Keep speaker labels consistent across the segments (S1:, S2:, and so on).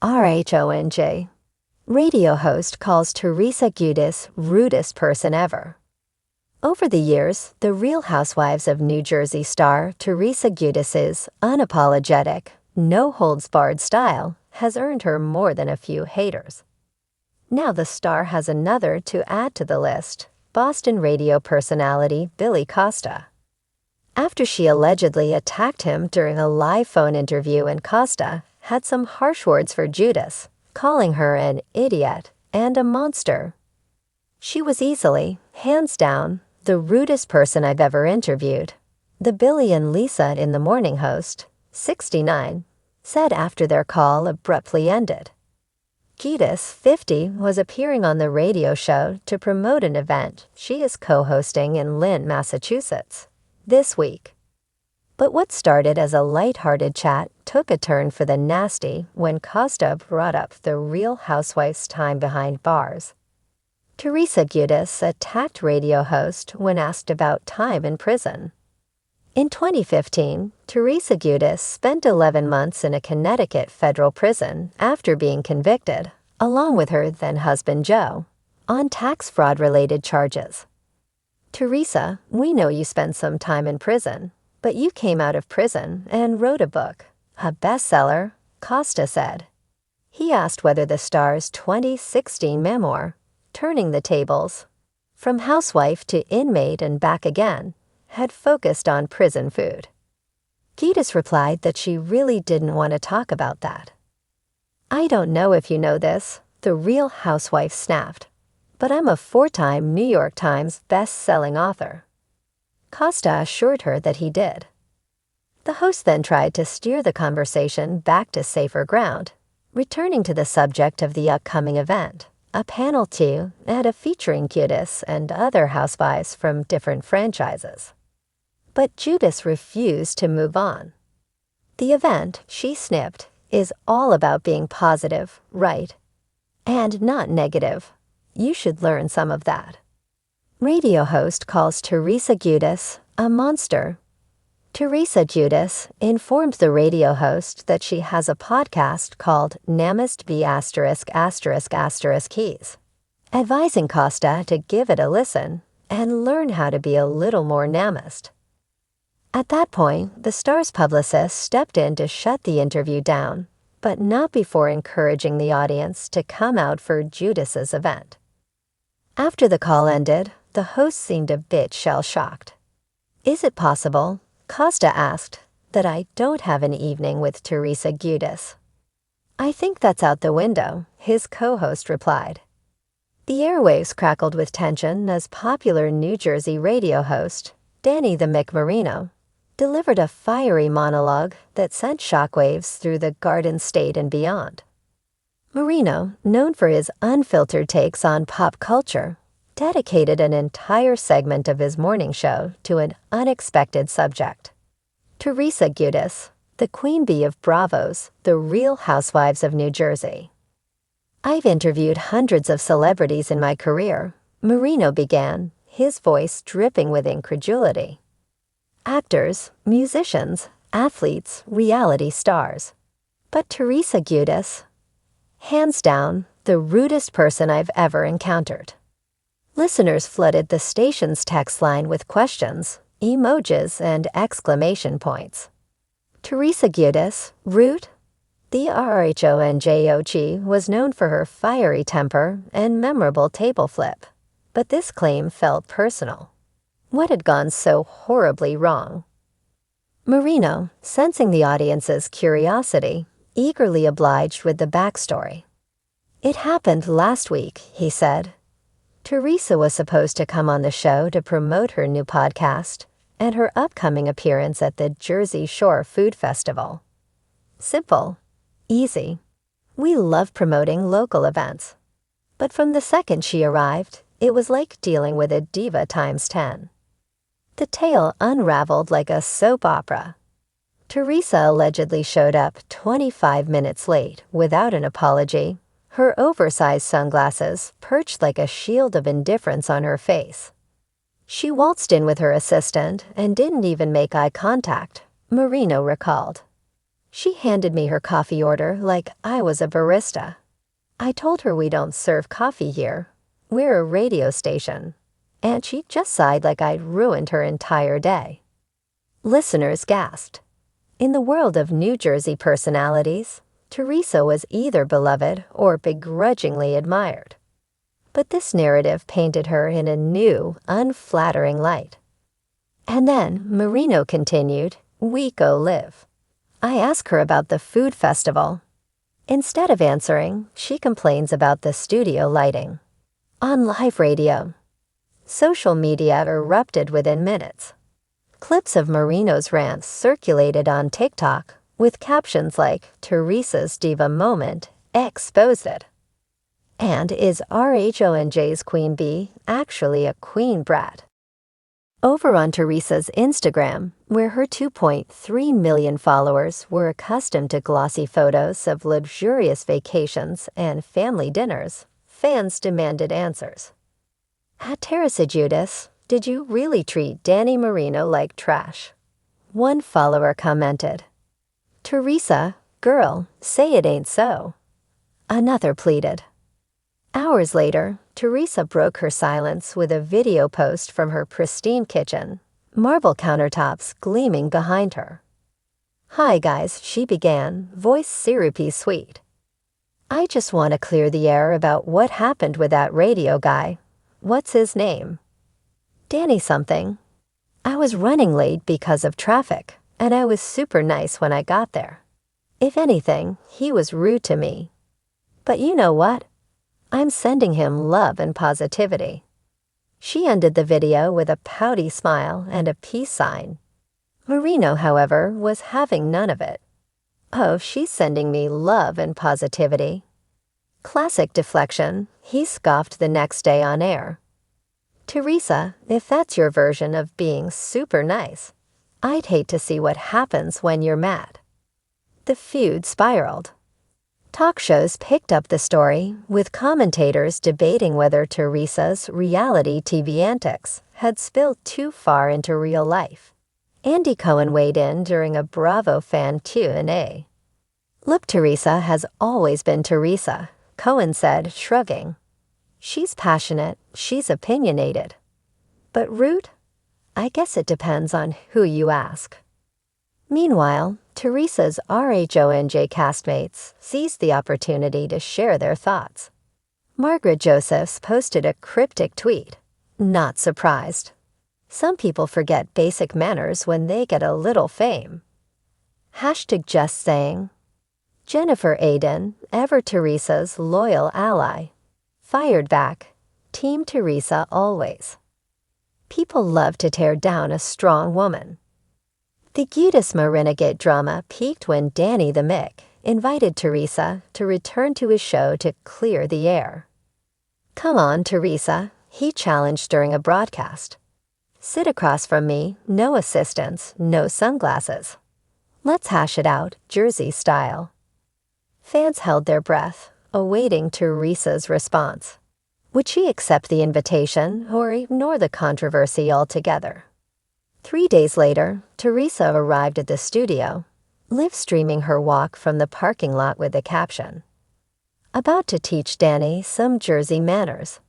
S1: RHONJ. Radio host calls Teresa Giudice rudest person ever. Over the years, the Real Housewives of New Jersey star Teresa Giudice's unapologetic, no-holds-barred style has earned her more than a few haters. Now the star has another to add to the list, Boston radio personality Billy Costa. After she allegedly attacked him during a live phone interview, and Costa had some harsh words for Giudice, calling her an idiot and a monster. She was easily, hands down, the rudest person I've ever interviewed, the Billy and Lisa in the Morning host, 69, said after their call abruptly ended. Giudice, 50, was appearing on the radio show to promote an event she is co-hosting in Lynn, Massachusetts, this week. But what started as a light-hearted chat took a turn for the nasty when Costa brought up the Real Housewives' time behind bars. Teresa Giudice attacked radio host when asked about time in prison. In 2015, Teresa Giudice spent 11 months in a Connecticut federal prison after being convicted, along with her then-husband Joe, on tax fraud-related charges. Teresa, we know you spent some time in prison, but you came out of prison and wrote a book, a bestseller, Costa said. He asked whether the star's 2016 memoir, Turning the Tables, From Housewife to Inmate and Back Again, had focused on prison food. Giudice replied that she really didn't want to talk about that. I don't know if you know this, the Real Housewife snapped, but I'm a 4-time New York Times best-selling author. Costa assured her that he did. The host then tried to steer the conversation back to safer ground, returning to the subject of the upcoming event, a panel at a featuring Giudice and other housewives from different franchises. But Giudice refused to move on. The event, she snipped, is all about being positive, right, and not negative. You should learn some of that. Radio host calls Teresa Giudice a monster. Teresa Giudice informed the radio host that she has a podcast called Namist v******, advising Costa to give it a listen and learn how to be a little more Namist. At that point, the star's publicist stepped in to shut the interview down, but not before encouraging the audience to come out for Giudice's event. After the call ended, the host seemed a bit shell-shocked. Is it possible, Costa asked, that I don't have an evening with Teresa Giudice? I think that's out the window, his co-host replied. The airwaves crackled with tension as popular New Jersey radio host, Danny the Mick Marino, delivered a fiery monologue that sent shockwaves through the Garden State and beyond. Marino, known for his unfiltered takes on pop culture, dedicated an entire segment of his morning show to an unexpected subject. Teresa Giudice, the queen bee of Bravo's The Real Housewives of New Jersey. I've interviewed hundreds of celebrities in my career, Marino began, his voice dripping with incredulity. Actors, musicians, athletes, reality stars. But Teresa Giudice, hands down, the rudest person I've ever encountered. Listeners flooded the station's text line with questions, emojis, and exclamation points. Teresa Giudice, rude? The RHONJ was known for her fiery temper and memorable table flip, but this claim felt personal. What had gone so horribly wrong? Marino, sensing the audience's curiosity, eagerly obliged with the backstory. It happened last week, he said. Teresa was supposed to come on the show to promote her new podcast and her upcoming appearance at the Jersey Shore Food Festival. Simple. Easy. We love promoting local events. But from the second she arrived, it was like dealing with a diva times 10. The tale unraveled like a soap opera. Teresa allegedly showed up 25 minutes late without an apology, her oversized sunglasses perched like a shield of indifference on her face. She waltzed in with her assistant and didn't even make eye contact, Marino recalled. She handed me her coffee order like I was a barista. I told her we don't serve coffee here. We're a radio station. And she just sighed like I'd ruined her entire day. Listeners gasped. In the world of New Jersey personalities, Teresa was either beloved or begrudgingly admired. But this narrative painted her in a new, unflattering light. And then Marino continued, "We go live." I ask her about the food festival. Instead of answering, she complains about the studio lighting. On live radio, social media erupted within minutes. Clips of Marino's rants circulated on TikTok with captions like, "Teresa's diva moment exposed." And is RHONJ's Queen Bee actually a queen brat? Over on Teresa's Instagram, where her 2.3 million followers were accustomed to glossy photos of luxurious vacations and family dinners, fans demanded answers. At Teresa Giudice, did you really treat Danny Marino like trash? One follower commented, "Teresa, girl, say it ain't so." Another pleaded. Hours later, Teresa broke her silence with a video post from her pristine kitchen, marble countertops gleaming behind her. "Hi guys," she began, voice syrupy sweet. "I just want to clear the air about what happened with that radio guy. What's his name? Danny something. I was running late because of traffic, and I was super nice when I got there. If anything, he was rude to me. But you know what? I'm sending him love and positivity." She ended the video with a pouty smile and a peace sign. Marino, however, was having none of it. "Oh, she's sending me love and positivity." Classic deflection, he scoffed the next day on air. "Teresa, if that's your version of being super nice, I'd hate to see what happens when you're mad." The feud spiraled. Talk shows picked up the story, with commentators debating whether Teresa's reality TV antics had spilled too far into real life. Andy Cohen weighed in during a Bravo fan Q&A. "Look, Teresa has always been Teresa," Cohen said, shrugging. "She's passionate, she's opinionated. But rude? I guess it depends on who you ask." Meanwhile, Teresa's RHONJ castmates seized the opportunity to share their thoughts. Margaret Josephs posted a cryptic tweet, "Not surprised. Some people forget basic manners when they get a little fame." Hashtag just saying. Jennifer Aiden, ever Teresa's loyal ally, fired back, "Team Teresa always." People love to tear down a strong woman. The Giudice Marinagate drama peaked when Danny the Mick invited Teresa to return to his show to clear the air. "Come on, Teresa," he challenged during a broadcast. "Sit across from me, no assistants, no sunglasses. Let's hash it out, Jersey style." Fans held their breath, awaiting Teresa's response. Would she accept the invitation or ignore the controversy altogether? 3 days later, Teresa arrived at the studio, live-streaming her walk from the parking lot with the caption, "About to teach Danny some Jersey manners."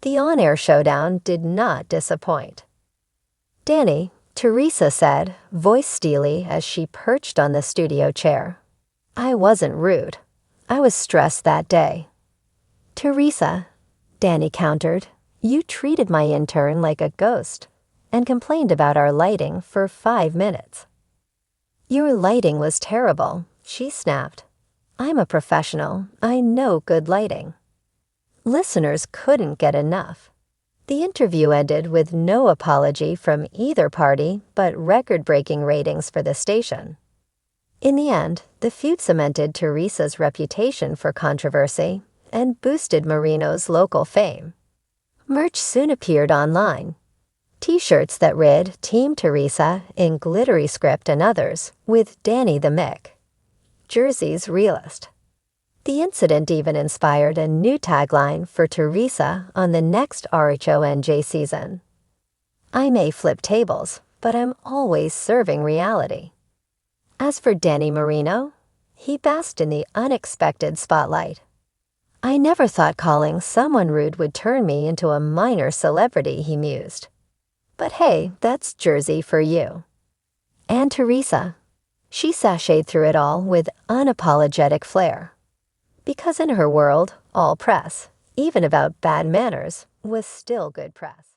S1: The on-air showdown did not disappoint. "Danny," Teresa said, voice steely as she perched on the studio chair, "I wasn't rude. I was stressed that day." "Teresa," Danny countered, "you treated my intern like a ghost and complained about our lighting for 5 minutes." "Your lighting was terrible," she snapped. "I'm a professional. I know good lighting." Listeners couldn't get enough. The interview ended with no apology from either party but record-breaking ratings for the station. In the end, the feud cemented Teresa's reputation for controversy and boosted Marino's local fame. Merch soon appeared online. T-shirts that read "Team Teresa" in glittery script and others with Danny the Mick, Jersey's realist. The incident even inspired a new tagline for Teresa on the next RHONJ season. "I may flip tables, but I'm always serving reality." As for Danny Marino, he basked in the unexpected spotlight. "I never thought calling someone rude would turn me into a minor celebrity," he mused. But hey, that's Jersey for you. And Teresa. She sashayed through it all with unapologetic flair. Because in her world, all press, even about bad manners, was still good press.